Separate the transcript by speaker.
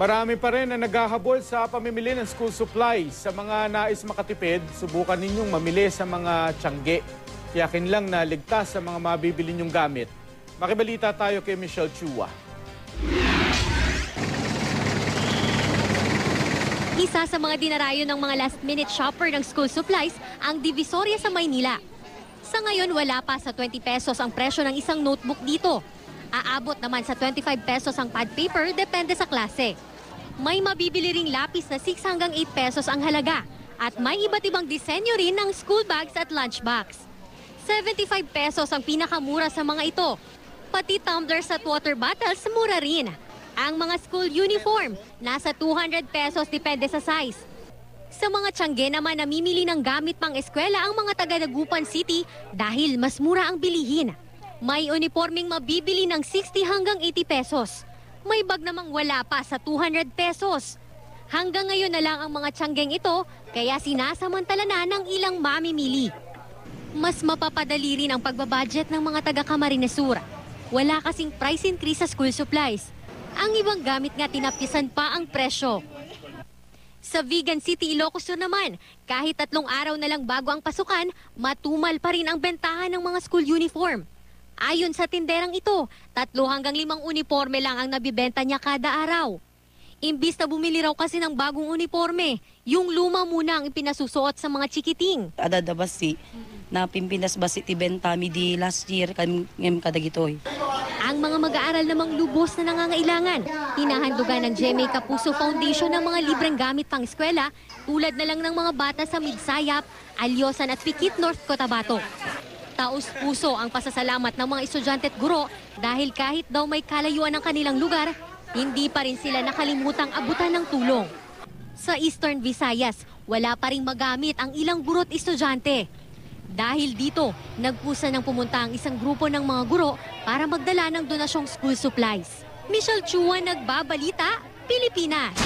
Speaker 1: Marami pa rin na naghahabol sa pamimili ng school supplies. Sa mga nais makatipid, subukan ninyong mamili sa mga tiyangge. Tiyakin lang na ligtas sa mga mabibili ninyong gamit. Makibalita tayo kay Michelle Chua.
Speaker 2: Isa sa mga dinarayo ng mga last-minute shopper ng school supplies ang Divisoria sa Maynila. Sa ngayon, wala pa sa 20 pesos ang presyo ng isang notebook dito. Aabot naman sa 25 pesos ang pad paper, depende sa klase. May mabibili ring lapis na 6 hanggang 8 pesos ang halaga. At may iba't ibang disenyo rin ng school bags at lunchbox. 75 pesos ang pinakamura sa mga ito. Pati tumblers at water bottles, mura rin. Ang mga school uniform, nasa 200 pesos depende sa size. Sa mga tiyangge naman namimili ng gamit pang eskwela ang mga taga Dagupan City dahil mas mura ang bilihin. May uniforming mabibili ng 60 hanggang 80 pesos. May bag namang wala pa sa 200 pesos. Hanggang ngayon na lang ang mga tiyanggeng ito, kaya sinasamantala na ng ilang mamimili. Mas mapapadali rin ang pagbabudget ng mga taga Camarines Sur. Wala kasing price increase sa school supplies. Ang ibang gamit nga tinaptisan pa ang presyo. Sa Vigan City, Ilocos Sur naman, kahit 3 araw na lang bago ang pasukan, matumal pa rin ang bentahan ng mga school uniform. Ayon sa tinderang ito, 3 hanggang 5 uniforme lang ang nabibenta niya kada araw. Imbis na bumili raw kasi ng bagong uniforme, yung luma muna ang ipinasusuot sa mga chikiting.
Speaker 3: Adada basi na pimpinas basi ti bentami di last year ngem kadagitoy.
Speaker 2: Ang mga mag-aaral namang lubos na nangangailangan. Hinahandugan ng GMA Kapuso Foundation ng mga libreng gamit pang eskwela tulad na lang ng mga bata sa Midsayap, Alyosan at Pikit, North Cotabato. Taos-puso ang pasasalamat ng mga estudyante at guro dahil kahit daw may kalayuan ng kanilang lugar, hindi pa rin sila nakalimutang abutan ng tulong. Sa Eastern Visayas, wala pa rin magamit ang ilang guro at estudyante. Dahil dito, nagpusa ng pumunta ang isang grupo ng mga guro para magdala ng donasyong school supplies. Michelle Chua, Nagbabalita, Pilipinas.